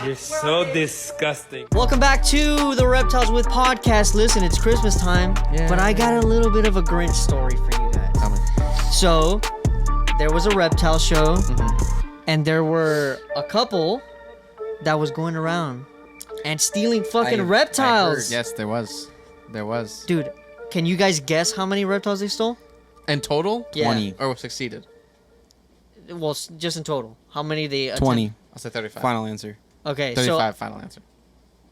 You're so disgusting. Welcome back to the Reptiles With Podcast. Listen, it's Christmas time, but I got a little bit of a Grinch story for you guys. Tell me. So, there was a reptile show, and there were a couple that was going around and stealing fucking reptiles. Yes, there was. Dude, can you guys guess how many reptiles they stole? In total? Yeah. 20. Or succeeded? Well, just in total. How many they 20. I'll say 35. Final answer. Okay, 35 final answer.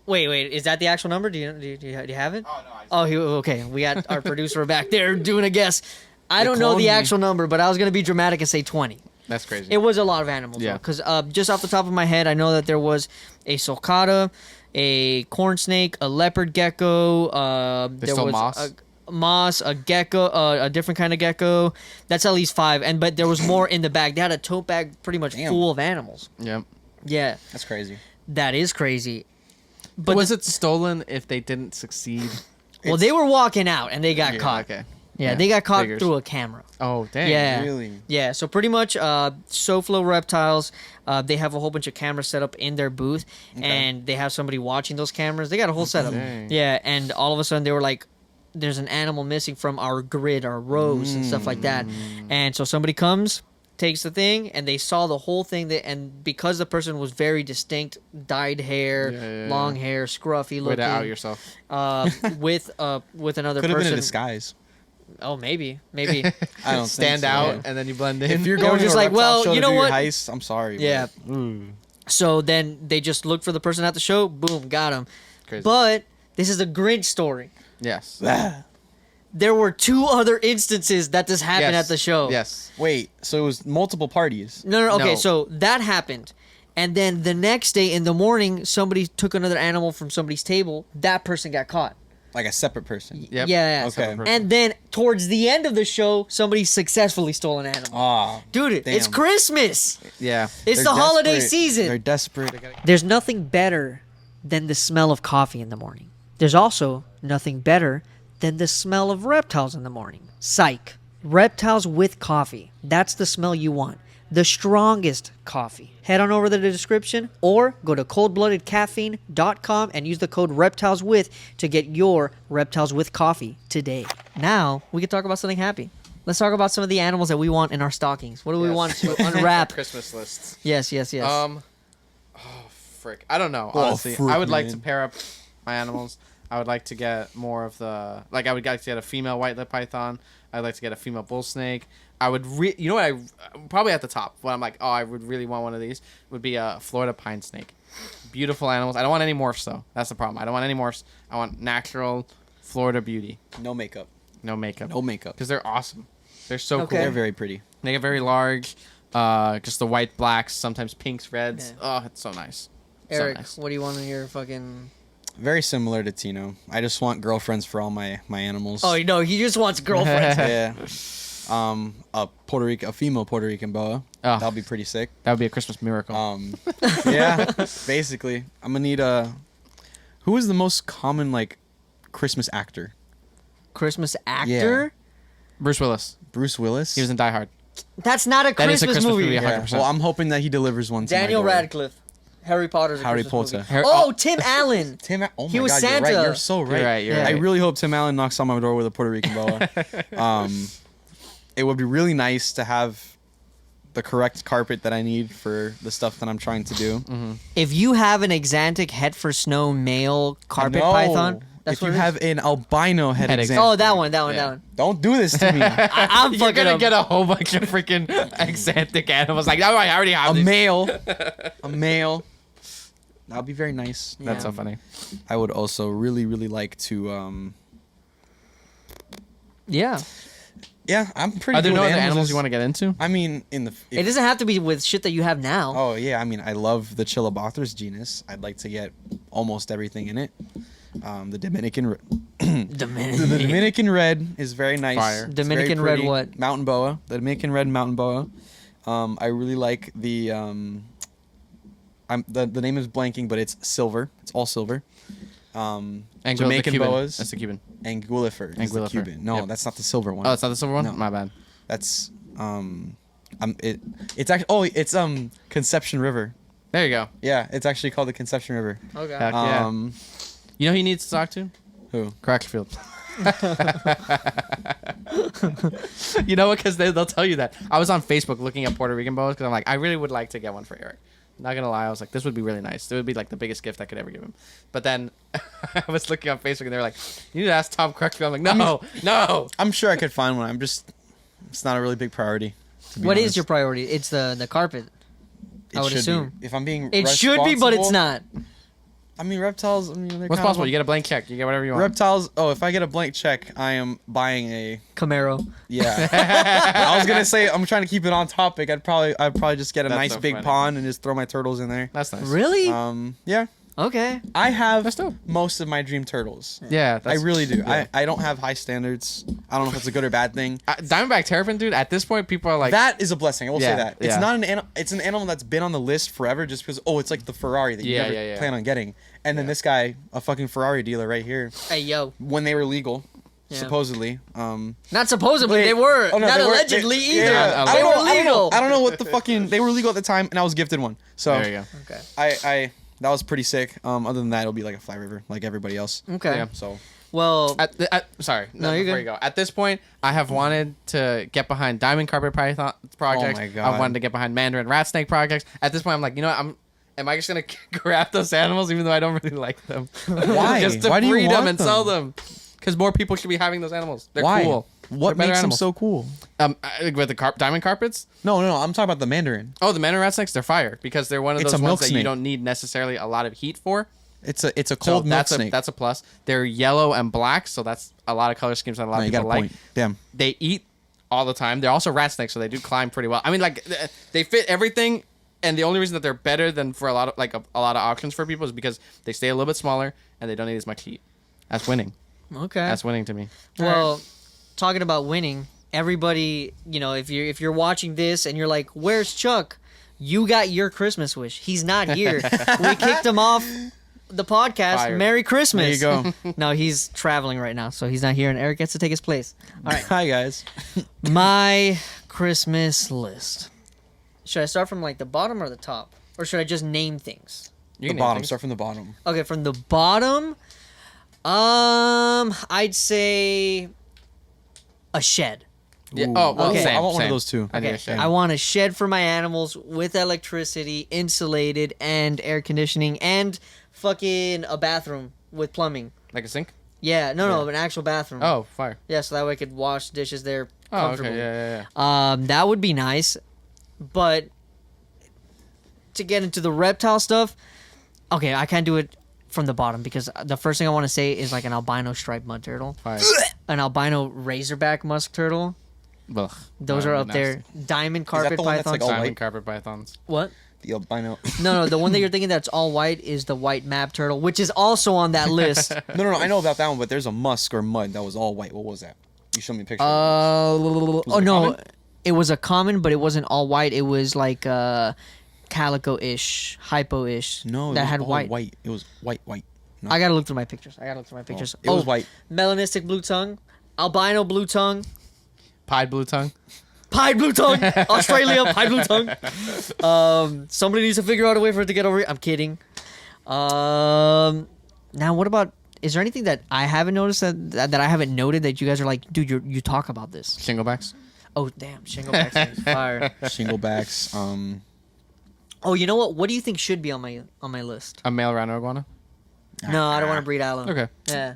Wait, is that the actual number? Do you have it? Oh, no. Okay. We got our producer back there doing a guess. I don't know the actual number, but I was gonna be dramatic and say 20. That's crazy. It was a lot of animals. Yeah. Because just off the top of my head, I know that there was a sulcata, a corn snake, a leopard gecko. There stole was moss? a gecko, a different kind of gecko. That's at least 5. But there was more in the bag. They had a tote bag pretty much full of animals. Yep. Yeah. That's crazy. That is crazy. But was it stolen if they didn't succeed? Well, they were walking out and they got caught. Okay. Yeah, they got caught Figures. through a camera. Oh, dang. Yeah. Really? Yeah, so pretty much SoFlo Reptiles, they have a whole bunch of cameras set up in their booth, and they have somebody watching those cameras. They got a whole setup. Dang. Yeah, and all of a sudden they were like, there's an animal missing from our grid, our rows, and stuff like that. And so somebody comes, takes the thing, and they saw the whole thing, and because the person was very distinct, dyed hair, long hair, scruffy looking. Way to out yourself. With another Could have person. been a disguise. Oh, maybe. I don't Stand think so, out, yeah. and then you blend in. If you're They were going just to a like, reptile well, show you to know do your what? heist, I'm sorry. Yeah. So then they just looked for the person at the show. Boom, got him. Crazy. But this is a Grinch story. Yes. There were 2 other instances that this happened Yes. at the show. Yes. Wait, so it was multiple parties? No. Okay, No. so that happened. And then the next day in the morning, somebody took another animal from somebody's table. That person got caught. Like a separate person? Yep. Yeah. Okay. And then towards the end of the show, somebody successfully stole an animal. Ah, Dude, it's damn. Christmas. Yeah. It's They're the holiday desperate. season. They're desperate. There's nothing better than the smell of coffee in the morning. There's also nothing better than the smell of reptiles in the morning. Psych. Reptiles with coffee. That's the smell you want. The strongest coffee. Head on over to the description or go to coldbloodedcaffeine.com and use the code REPTILESWITH to get your Reptiles with coffee today. Now, we can talk about something happy. Let's talk about some of the animals that we want in our stockings. What do we want to unwrap? Christmas lists. Yes. Oh, frick. I don't know, Oh, honestly. frick, I would like man. to pair up my animals. I would like to get more of the... Like, I would like to get a female white-lipped python. I'd like to get a female bull snake. I would... You know what? Probably at the top. When I'm like, oh, I would really want one of these, would be a Florida pine snake. Beautiful animals. I don't want any morphs, though. That's the problem. I don't want any morphs. I want natural Florida beauty. No makeup. No makeup. No makeup. Because they're awesome. They're so Okay. cool. They're very pretty. They get very large. Just the white, blacks, sometimes pinks, reds. Yeah. Oh, it's so nice. Eric, So nice. what do you want in your fucking... Very similar to Tino. I just want girlfriends for all my animals. Oh, no, he just wants girlfriends. Yeah. A female Puerto Rican boa. Oh. That'll be pretty sick. That would be a Christmas miracle. Yeah, basically. I'm gonna need who is the most common like Christmas actor? Christmas actor? Bruce Willis. Bruce Willis. He was in Die Hard. That's not a That is a Christmas, Christmas movie. movie, Yeah. 100%. Well, I'm hoping that he delivers one to my Daniel door. Radcliffe. Harry Potter's a Harry Christmas Potter. movie. Oh, Tim Allen. Oh He my was God, Santa. You're right. You're so right. You're right, you're I right. really hope Tim Allen knocks on my door with a Puerto Rican boa. It would be really nice to have the correct carpet that I need for the stuff that I'm trying to do. If you have an Exantic head for snow male carpet No. python, that's if what you it is? have an albino head Head example. Oh, that one. Don't do this to me. I'm You're fucking gonna up. get a whole bunch of freaking exantic animals. Like, oh, I already have A this. male. That would be very nice. That's so funny. I would also really, really like to. Yeah. Yeah, I'm pretty. Are there good no with other animals animals you want to get into? I mean, It doesn't have to be with shit that you have now. Oh yeah, I mean, I love the Chilobothris genus. I'd like to get almost everything in it. The Dominican, the Dominican red is very nice. Fire. It's Dominican very red pretty. what? Mountain boa. The Dominican red mountain boa. I really like the. The name is blanking, but it's silver. It's all silver. Jamaican boas. That's the Cuban. Anguillifer is the Anguillifer, Cuban. No, yep. that's not the silver one. Oh, it's not the silver one? No. My bad. That's it's actually Conception River. There you go. Yeah, it's actually called the Conception River. Okay. Heck yeah. You know who he needs to talk to? Who? Crackerfield. You know what? Because they'll tell you that. I was on Facebook looking at Puerto Rican boas because I'm like, I really would like to get one for Eric. Not gonna lie, I was like, this would be really nice. It would be like the biggest gift I could ever give him. But then I was looking on Facebook and they were like, you need to ask Tom Crackerfield. I'm like, no. I'm sure I could find one. It's not a really big priority. What is your priority? It's the carpet. I would assume. If I'm being It should be, but it's not. I mean, reptiles. I mean, they're What's kind possible? of- You get a blank check. You get whatever you want. Reptiles. Oh, if I get a blank check, I am buying a. Camaro. Yeah. I was gonna say I'm trying to keep it on topic. I'd probably just get a That's nice so big funny. pond and just throw my turtles in there. That's nice. Really? Yeah. Okay. I have That's dope. most of my dream turtles. Yeah, I really do. yeah. I don't have high standards. I don't know if it's a good or bad thing. Diamondback terrapin, dude. At this point, people are like, That is a blessing. I will Yeah, say that. It's yeah. not it's an animal that's been on the list forever just because it's like the Ferrari that you Yeah, never yeah, yeah. plan on getting. And then this guy, a fucking Ferrari dealer right here, Hey, yo. when they were legal, Yeah. supposedly. Not supposedly, Wait. they were. Oh, no, Not they were- allegedly they- either. yeah, they were legal. I don't know what the fucking they were legal at the time, and I was gifted one. So there you go. Okay. I that was pretty sick. Other than that, it'll be like a Fly River, like everybody else. Okay. Yeah. So Well, Sorry. No, you're before good. you go. At this point, I have wanted to get behind Diamond Carpet Python projects. Oh my God. I've wanted to get behind Mandarin Rat Snake projects. At this point, I'm like, you know what? Am I just gonna grab those animals even though I don't really like them? Why? Just to Why do you breed them want and them? sell them. Because more people should be having those animals. They're why? cool. What They're better makes them animals. so cool? With the diamond carpets? No, I'm talking about the Mandarin. Oh, the Mandarin Rat Snakes, they're fire because they're one of It's those a milk ones that you snake. don't need necessarily a lot of heat for. It's a So cold milk that's snake. that's a plus. They're yellow and black, so that's a lot of color schemes that a lot No, of you got people a like. point. Damn. They eat all the time. They're also rat snakes, so they do climb pretty well. I mean, like they fit everything, and the only reason that they're better than for a lot of a lot of options for people is because they stay a little bit smaller and they don't need as much heat. That's winning. okay. That's winning to me. Well, talking about winning, everybody, if you're watching this and you're like, "Where's Chuck?" You got your Christmas wish. He's not here. We kicked him off the podcast. Fired. Merry Christmas. There you go. No, he's traveling right now, so he's not here, and Eric gets to take his place. All right, Hi guys. my Christmas list. Should I start from like the bottom or the top, or should I just name things? You The can name bottom. things. Start from the bottom. Okay, from the bottom, I'd say a shed. Yeah. Ooh. Oh, well, Okay. same, I want one of same. those too. I need Okay, a shed. I want a shed for my animals with electricity, insulated, and air conditioning, and fucking a bathroom with plumbing. Like a sink? Yeah, no, an actual bathroom. Oh, fire. Yeah, so that way I could wash dishes there Oh, comfortably. okay. Yeah. That would be nice, but to get into the reptile stuff, okay, I can't do it from the bottom because the first thing I want to say is like an albino striped mud turtle, Fire. an albino razorback musk turtle. Ugh. Those That are would up be there. nasty. Diamond carpet the one that's, pythons. like, all Diamond white? carpet pythons. What? The albino. No, the one that you're thinking that's all white is the white map turtle, which is also on that list. No. I know about that one, but there's a musk or mud that was all white. What was that? You showed me a picture. Oh it no, common? it was a common, but it wasn't all white. It was like calico-ish, hypo-ish. no, it that was had all white. It was white. No. I gotta look through my pictures. It was white. Melanistic blue tongue, albino blue tongue, Pied blue tongue. pied blue tongue, Australia pied blue tongue. Somebody needs to figure out a way for it to get over here. I'm kidding. Now what about? Is there anything that I haven't noticed that I haven't noted that you guys are like, dude, you talk about this? Shinglebacks. Oh damn, shingleback is fire. Shinglebacks. Oh, you know what? What do you think should be on my list? A male rhino iguana. No, I don't want to breed Alan. Okay. Yeah.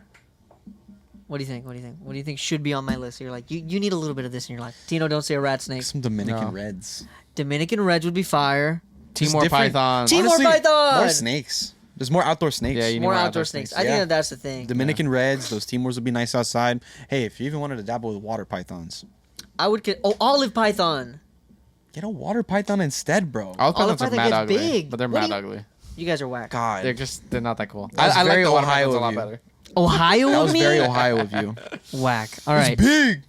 What do you think? What do you think should be on my list? You're like, you need a little bit of this in your life. Tino, don't say a rat snake. Some Dominican No. Reds. Dominican Reds would be fire. Timor different- python. Timor Honestly, python! More snakes. There's more outdoor snakes. Yeah, you need More outdoor snakes. I think Yeah. that's the thing. Dominican Reds. Those Timors would be nice outside. Hey, if you even wanted to dabble with water pythons, I would get olive python. get a water python instead, bro. All pythons are python mad gets ugly, big. but they're What mad do you- ugly. You guys are whack. God, They're not that cool. That was I like very the water Ohio pythons a of lot you. better. Ohio that of was me? very Ohio of you. Whack. All right. Big.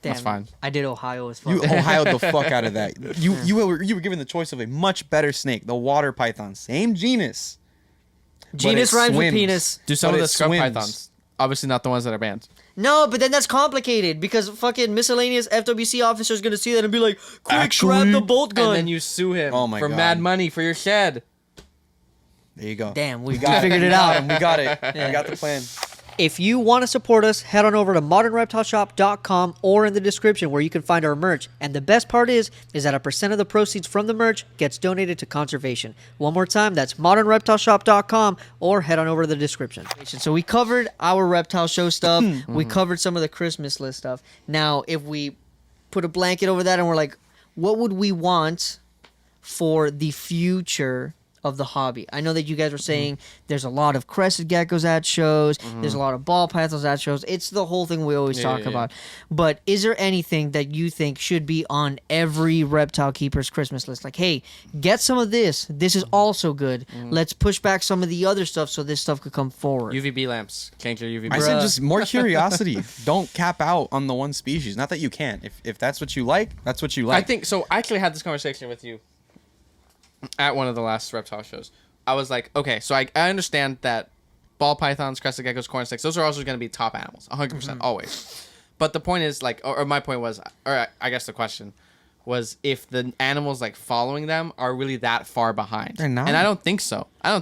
Damn, That's fine. I did Ohio as fuck. You Ohio'd the fuck out of that. You were given the choice of a much better snake, the water python, same genus. Genus but it rhymes with swims. penis. Do some But of it the scrub swims. pythons. Obviously not the ones that are banned. No, but then that's complicated because fucking miscellaneous FWC officer is gonna see that and be like, "Quick, grab the bolt gun." And then you sue him for God. mad money for your shed. There you go. Damn, we got figured it out. We got it. We got the plan. If you want to support us, head on over to modernreptileshop.com or in the description where you can find our merch. And the best part is that a percent of the proceeds from the merch gets donated to conservation. One more time, that's modernreptileshop.com or head on over to the description. So we covered our reptile show stuff. We covered some of the Christmas list stuff. Now, if we put a blanket over that and we're like, what would we want for the future of the hobby? I know that you guys were saying there's a lot of crested geckos at shows, there's a lot of ball pythons at shows. It's the whole thing we always talk about. But is there anything that you think should be on every reptile keeper's Christmas list? Like, hey, get some of this. This is also good. Let's push back some of the other stuff so this stuff could come forward. UVB lamps. Change your UVB. I said just more curiosity. Don't cap out on the one species. Not that you can't. If that's what you like, that's what you like. I think so. I actually had this conversation with you at one of the last reptile shows. I was like, okay, so I understand that ball pythons, crested geckos, corn snakes, those are also going to be top animals, 100%, always. But the point is, like, or my point was, or I guess the question was, if the animals, like, following them are really that far behind. They're not. And I don't think so. I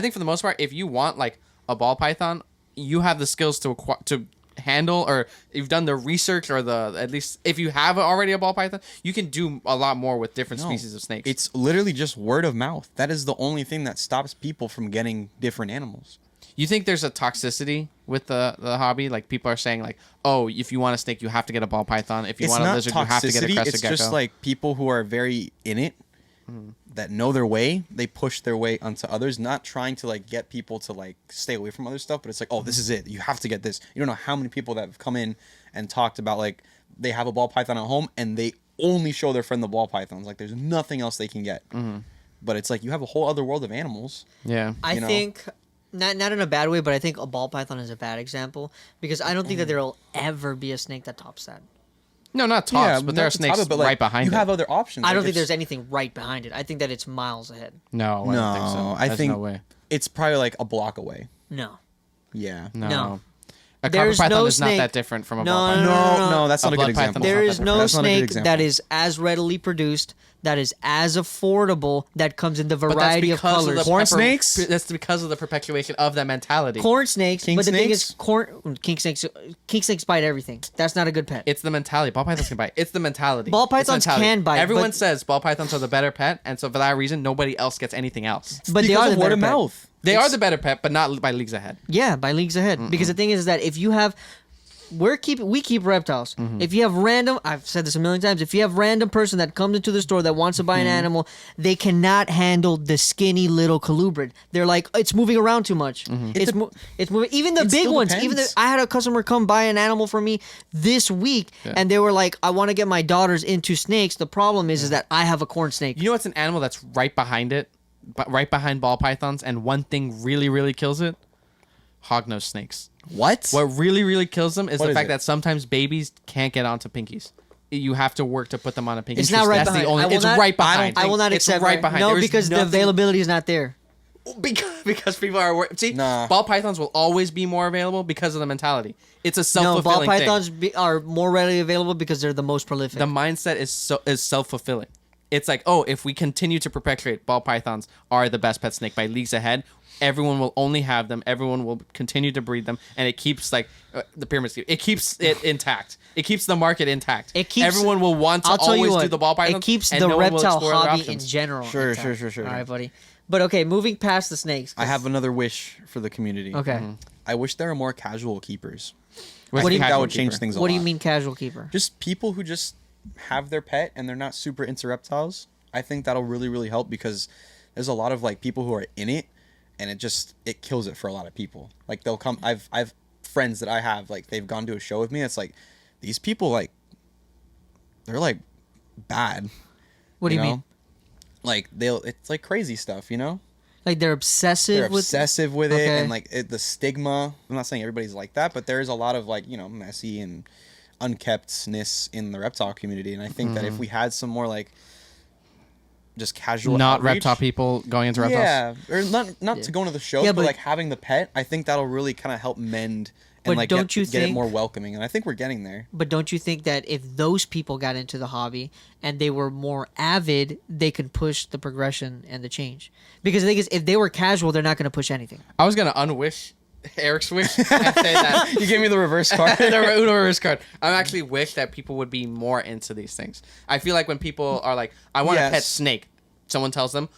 think for the most part, if you want, like, a ball python, you have the skills to handle, or you've done the research, or at least if you have already a ball python, you can do a lot more with different species of snakes. It's literally just word of mouth. That is the only thing that stops people from getting different animals. You think there's a toxicity with the hobby? Like, people are saying, like, oh, if you want a snake, you have to get a ball python. If you want a lizard, you have to get a crested gecko. It's just like people who are very in it, that know their way, they push their way onto others, not trying to like get people to like stay away from other stuff, but it's like, oh, this is it. You have to get this. You don't know how many people that have come in and talked about like they have a ball python at home and they only show their friend the ball pythons. Like, there's nothing else they can get. But it's like you have a whole other world of animals. Yeah. I think, not in a bad way, but I think a ball python is a bad example because I don't think that there will ever be a snake that tops that. No, not tops, but there are snakes right behind it. You have other options. I don't think there's anything right behind it. I think that it's miles ahead. No, I don't think so. I think no way. It's probably like a block away. No. Yeah. No. A copper python is not that different from a ball python. No, that's not a good example. There is no snake that is as readily produced, that is as affordable, that comes in the variety of colors. Corn snakes? That's because of the perpetuation of that mentality. Corn snakes, King but the thing snakes? is, king snakes bite everything. That's not a good pet. It's the mentality. Ball pythons can bite. It's the mentality. Ball pythons can bite. Everyone says ball pythons are the better pet, and so for that reason, nobody else gets anything else. But they are the word better of pet. mouth. They are the better pet, but not by leagues ahead. Yeah, by leagues ahead. Because the thing is that if you have, we keep reptiles. If you have random, I've said this a million times, if you have random person that comes into the store that wants to buy an animal, they cannot handle the skinny little colubrid. They're like, it's moving around too much. It's moving. Even the big still ones. depends. Even I had a customer come buy an animal for me this week, and they were like, I want to get my daughters into snakes. The problem is that I have a corn snake. You know what's an animal that's right behind it? But right behind ball pythons, and one thing really, really kills it? Hognose snakes. What? What really, really kills them is What the is fact it? that sometimes babies can't get onto pinkies. You have to work to put them on a pinky. It's not right That's behind. the only. I will It's not- right behind. I will not It's accept right behind. No, There is because the nothing- availability is not there. Because people are see Nah. ball pythons will always be more available because of the mentality. It's a No, self-fulfilling ball thing. pythons are more readily available because they're the most prolific. The mindset is self-fulfilling. It's like, oh, if we continue to perpetuate ball pythons are the best pet snake by leagues ahead, everyone will only have them. Everyone will continue to breed them, and it keeps like the pyramid scheme. It keeps it intact. It keeps the market intact. It keeps- everyone will want to I'll tell you always what, do the ball pythons. it keeps and the no one will reptile explore other hobby in options. general. Sure. All right, buddy. But okay, moving past the snakes. I have another wish for the community. Okay. I wish there were more casual keepers. What's I think a that casual would change keeper? things a What lot. do you mean casual keeper? Just people who just have their pet and they're not super into reptiles. I think that'll really, really help because there's a lot of like people who are in it and it kills it for a lot of people. Like they'll come, I've friends that I have, like they've gone to a show with me. It's like, these people like, they're like bad. What do you mean? Like it's like crazy stuff, you know? Like they're obsessive They're with obsessive with it Okay. and like the stigma. I'm not saying everybody's like that, but there is a lot of like, messy and unkeptness in the reptile community. And I think that if we had some more like just casual Not outreach, reptile people going into reptiles. yeah, or not to go into the shows, Yeah, but but- like having the pet, I think that'll really kind of help mend But like don't you get it think- more welcoming. And I think we're getting there. But don't you think that if those people got into the hobby and they were more avid, they could push the progression and the change? Because the thing is, if they were casual, they're not going to push anything. I was gonna unwish Eric's wish and say that You gave me the reverse card. the Uno reverse card. I actually wish that people would be more into these things. I feel like when people are like, I want a pet Yes. snake, someone tells them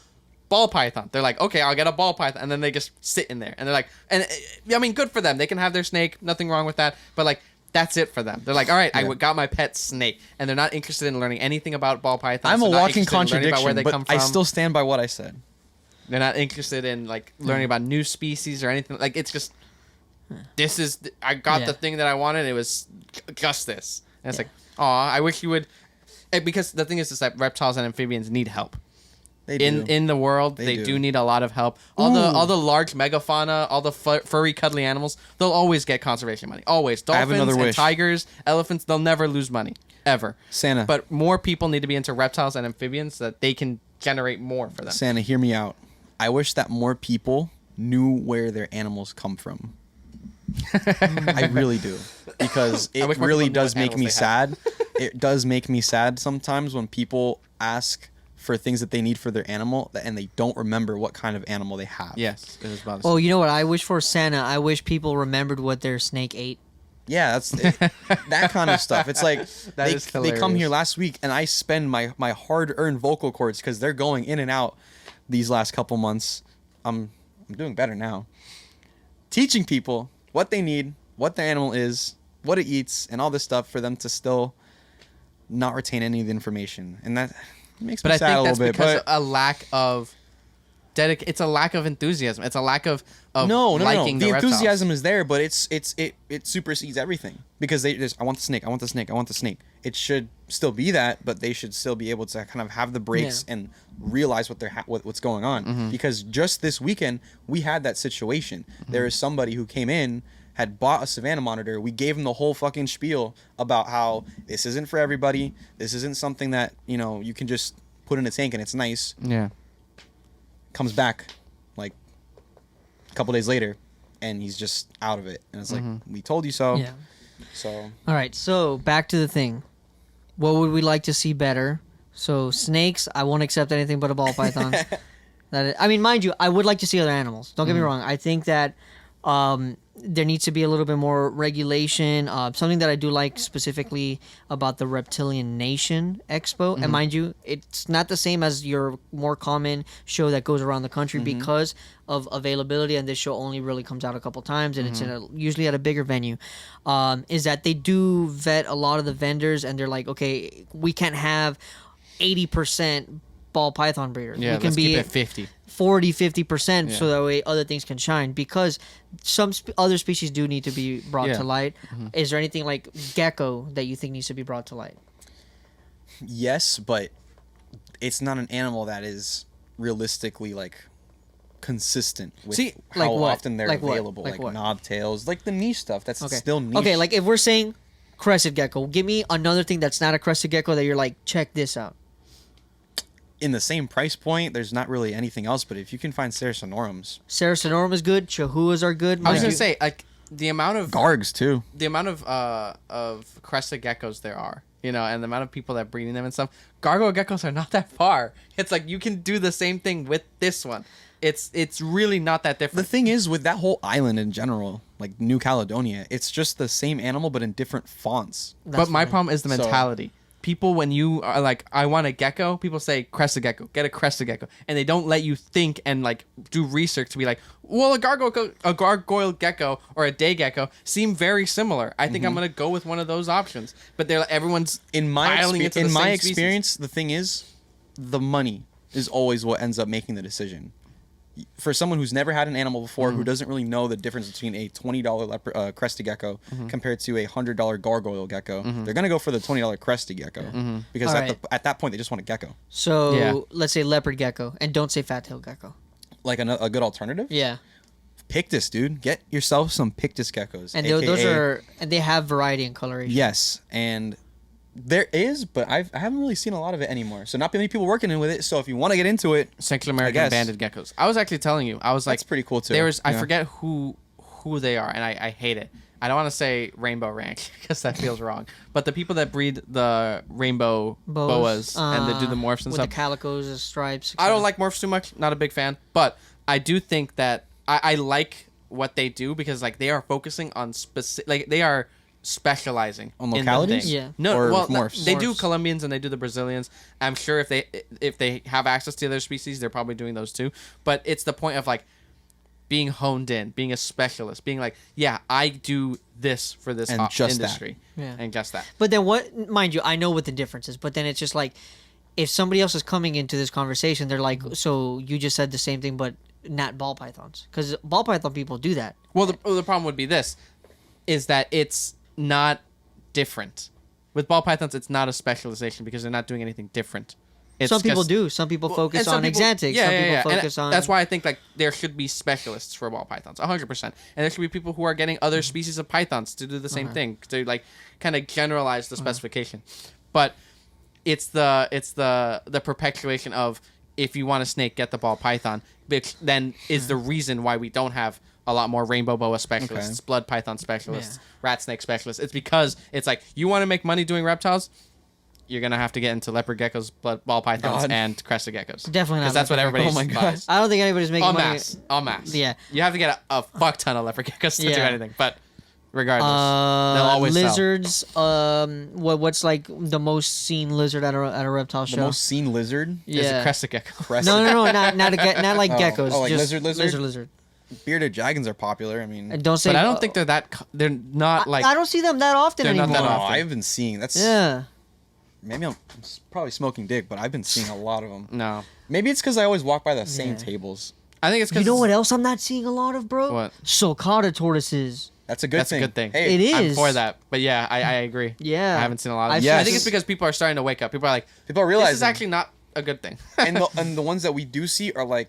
ball python. They're like, okay, I'll get a ball python, and then they just sit in there, and they're like, and I mean, good for them. They can have their snake, nothing wrong with that. But like, that's it for them. They're like, all right, I got my pet snake, and they're not interested in learning anything about ball pythons. I'm a They're not walking interested in learning about where contradiction, they but come from. I still stand by what I said. They're not interested in like learning about new species or anything. Like it's just this is I got the thing that I wanted. It was just this, and it's like, aw, I wish you would. Because the thing is that reptiles and amphibians need help. They do. In the world, they do need a lot of help. All the large megafauna, all the furry, cuddly animals, they'll always get conservation money. Always. have another Dolphins and wish. tigers, elephants, they'll never lose money ever. Santa. But more people need to be into reptiles and amphibians so that they can generate more for them. Santa, hear me out. I wish that more people knew where their animals come from. I really do. Because it wish more really people knew does what make me animals they have. sad. It does make me sad sometimes when people ask for things that they need for their animal and they don't remember what kind of animal they have. Yes, it is bothersome. Oh, you know what I wish for Santa? I wish people remembered what their snake ate. Yeah, that's that kind of stuff. It's like That is they come hilarious. here last week and I spend my hard-earned vocal cords because they're going in and out these last couple months. I'm doing better now. Teaching people what they need, what the animal is, what it eats, and all this stuff for them to still not retain any of the information. And that makes me But I sad a think that's little bit. because But a lack of it's a lack of enthusiasm. It's a lack of no. liking The reptiles. enthusiasm is there, but it supersedes everything because they just I want the snake, I want the snake, I want the snake. It should still be that, but they should still be able to kind of have the breaks and realize what what's going on. Because just this weekend we had that situation. There is somebody who came in, had bought a Savannah monitor. We gave him the whole fucking spiel about how this isn't for everybody. This isn't something that you can just put in a tank and it's nice. Yeah. Comes back like a couple days later and he's just out of it, and it's like, we told you so. Yeah. So All right, so back to the thing. What would we like to see better? So snakes, I won't accept anything but a ball python. I mean, mind you, I would like to see other animals. Don't get me wrong. I think that there needs to be a little bit more regulation. Something that I do like specifically about the Reptilian Nation Expo. And mind you, it's not the same as your more common show that goes around the country because of availability. And this show only really comes out a couple times, and it's usually at a bigger venue. Is that they do vet a lot of the vendors, and they're like, okay, we can't have 80% ball python breeders. Yeah, we can let's be keep it 50. 40-50% so that way other things can shine, because some other species do need to be brought to light. Is there anything like gecko that you think needs to be brought to light? yes, but it's not an animal that is realistically like consistent with See, how like what? often they're Like what? available. Like Like what? knobtails, like the niche stuff. That's Okay. still niche. Okay, like if we're saying crested gecko, give me another thing that's not a crested gecko that you're like, check this out. in the same price point, there's not really anything else. But if you can find Cerassonorums, Saracenorum is good. Chihuahuas are good. I was Mind gonna you- say like the amount of Gargs too. of crested geckos there are, and the amount of people that breeding them and stuff. Gargoyle geckos are not that far. It's like you can do the same thing with this one. It's really not that The different. thing is, with that whole island in general, like New Caledonia, it's just the same animal but in different fonts. But my funny. problem is the So- mentality. People, when you are like, I want a gecko, people say crested gecko, get a crested gecko, and they don't let you think and like do research to be like, well, a gargoyle gecko or a day gecko seem very similar. I think I'm gonna go with one of those options. But they're everyone's In my piling into the in my same species. experience, the thing is, the money is always what ends up making the decision. For someone who's never had an animal before, who doesn't really know the difference between a $20 crested gecko compared to a $100 gargoyle gecko, they're gonna go for the $20 crested gecko because All at, right. at that point they just want a gecko, So Yeah. let's say leopard gecko, and don't say fat-tailed gecko. like a good alternative. Yeah, Pictus, dude, get yourself some Pictus geckos. and AKA, those are, and they have variety and coloration. yes, and there is, but I haven't really seen a lot of it anymore. So not many people working with it. So if you want to get into it, Central I American guess. banded geckos. I was actually telling you, I was like, that's pretty cool too. I Yeah. forget who they are, and I hate it. I don't want to say rainbow rank because that feels wrong. But the people that breed the rainbow boas and they do the morphs and with stuff. the calicos and stripes. I don't like morphs too much. Not a big fan. But I do think that I like what they do because like they are focusing on specific. Like they are specializing On in the localities? thing. Yeah. No, Or well, morphs? they do Morphs. Colombians and they do the Brazilians. I'm sure if they have access to other species, they're probably doing those too. But it's the point of like being honed in, being a specialist, being like, yeah, I do this for this And just that. industry, Yeah. and just that. But then what? Mind you, I know what the difference is. But then it's just like, if somebody else is coming into this conversation, they're like, so you just said the same thing, but not ball pythons, because ball python people do that. Well, the problem would be this, is that it's not different. With ball pythons, it's not a specialization because they're not doing anything different. It's Some people just- do. Some people Well, focus and some on people- exantics. Yeah, some yeah, people yeah. And focus on. That's why I think like there should be specialists for ball pythons, 100%. And there should be people who are getting other species of pythons to do the same thing, to like kind of generalize the specification. But it's the perpetuation of, if you want a snake, get the ball python, which then is the reason why we don't have a lot more rainbow boa specialists, blood python specialists, rat snake specialists. It's because it's like, you want to make money doing reptiles, you're gonna have to get into leopard geckos, ball pythons, God. and crested geckos. Definitely not because that's what leopard everybody geckos. Oh my buys. I don't think anybody's making En money. masse, en masse. Yeah. You have to get a fuck ton of leopard geckos to do Yeah. anything. But regardless, they'll always sell. lizards. What's like the most seen lizard at a reptile The show? most seen lizard. Is yeah. a crested gecko. Crested. No, not not like Oh. geckos. Oh, like just lizard? lizard. Bearded dragons are popular. I mean, And don't say. But I don't think they're that. They're not like. I don't see them that often They're not anymore. that no, often. I've been seeing. That's Yeah. maybe I'm probably smoking dick, but I've been seeing a lot of them. No, Maybe it's because I always walk by the same Yeah. tables. I think it's You because know what else I'm not seeing a lot of, bro? What? Sulcata tortoises. That's a good That's a thing. good thing. Hey, It is. I'm for that. But yeah, I agree. Yeah. I haven't seen a lot of. I've Yeah, I seen- think it's because people are starting to wake up. People are like, people are this realizing. is actually not a good thing. and the ones that we do see are like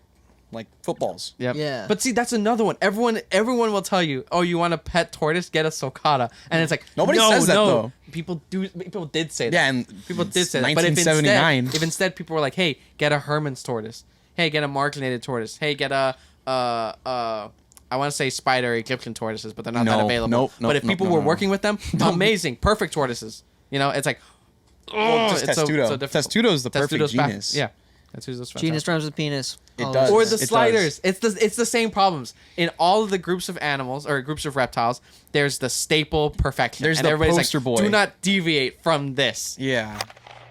footballs. Yep. Yeah. But see, that's another one. Everyone will tell you, oh, you want a pet tortoise? Get a sulcata. And it's like, Nobody no, says that, no. though. People did say that. Yeah, and People did it's say that. But if 1979. instead people were like, hey, get a Herman's tortoise. Hey, get a marginated tortoise. Hey, get a I want to say spider Egyptian tortoises, but they're not that No, available. nope, but if nope, people no, were no. working with them, amazing, perfect tortoises. You know, it's like, Well, just it's so testudo. difficult. Testudo's the perfect Testudo's back- genus. Yeah, Testudo's fantastic. Genus rhymes with penis. It Always. does. Or the It does. sliders. It's the same problems in all of the groups of animals or groups of reptiles. There's the staple perfection. There's and the everybody's poster like, boy. do not deviate from this. Yeah.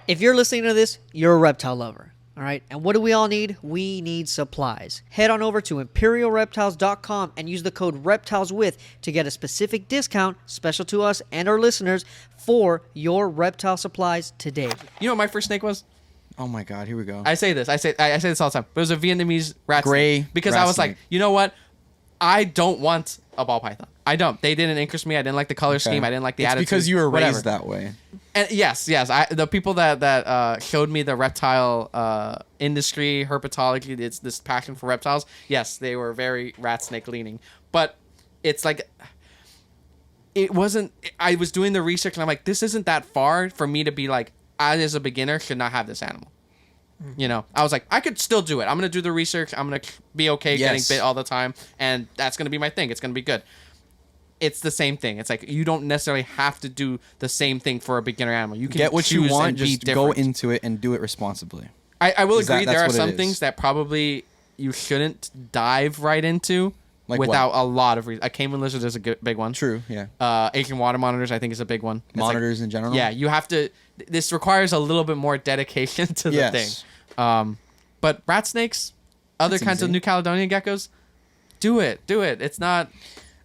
If you're listening to this, you're a reptile lover. All right. And what do we all need? We need supplies. Head on over to imperialreptiles.com and use the code REPTILESWITH to get a specific discount special to us and our listeners for your reptile supplies today. You know what my first snake was? Oh my God. Here we go. I say this all the time. But it was a Vietnamese rat Gray snake. Because rat I was like, snake. you know what? I don't want a ball python. I don't. They didn't interest me. I didn't like the color Okay. scheme. I didn't like the It's attitude. because you were whatever. raised that way. And yes. The people that showed me the reptile industry, herpetology, it's this passion for reptiles. Yes, they were very rat snake leaning. But it's like, it wasn't. I was doing the research and I'm like, this isn't that far for me to be like, I as a beginner should not have this animal. You know, I was like, I could still do it. I'm gonna do the research. I'm gonna be okay getting Yes. bit all the time, and that's gonna be my thing. It's gonna be good. It's the same thing. It's like you don't necessarily have to do the same thing for a beginner animal. You can Get what you choose want. and be Just go different. into it and do it responsibly. I will Is that- agree. There that's are what it some is. things that probably you shouldn't dive right into Like what? without a lot of reason. A caiman lizard is a big one. True. Yeah. Asian water monitors, I think, is a big one. It's like- Monitors in general. yeah, you have to. This requires a little bit more dedication to the Yes. thing. But rat snakes, other That's kinds of easy. New Caledonian geckos, do it. It's not.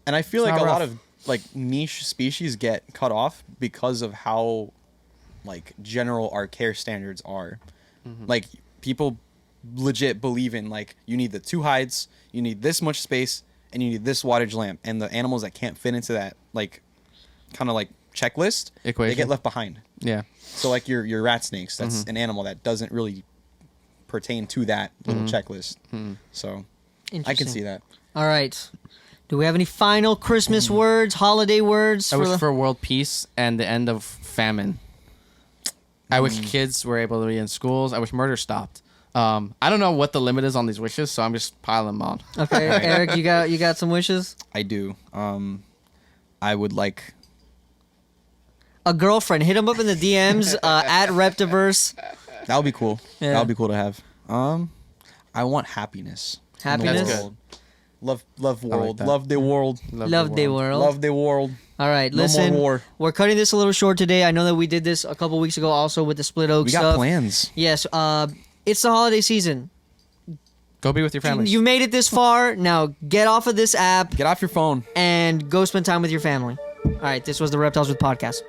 And I feel It's like not a lot rough. of like niche species get cut off because of how like general our care standards are. Mm-hmm. Like people legit believe in like you need the 2 hides, you need this much space, and you need this wattage lamp, and the animals that can't fit into that like kind of like checklist, they Equation. get left behind. Yeah. So like your rat snakes, that's an animal that doesn't really pertain to that little checklist. So I can Interesting. see that. All right. Do we have any final Christmas words, holiday words? I wish for world peace and the end of famine. I wish kids were able to be in schools. I wish murder stopped. I don't know what the limit is on these wishes, so I'm just piling them on. Okay, Eric, you got some wishes? I do. I would like. A girlfriend. Hit him up in the DMs at Reptiverse. That would be cool. Yeah. That would be cool to have. I want happiness. in the Happiness? That's world. Love like world. that. Love the world. Love the world. Love the world. All right, No listen. more war. We're cutting this a little short today. I know that we did this a couple weeks ago also with the Split Oak We stuff. got plans. Yes, it's the holiday season. Go be with your family. You made it this far. Now get off of this app Get off your phone. and go spend time with your family. All right, this was the Reptiles with Podcast.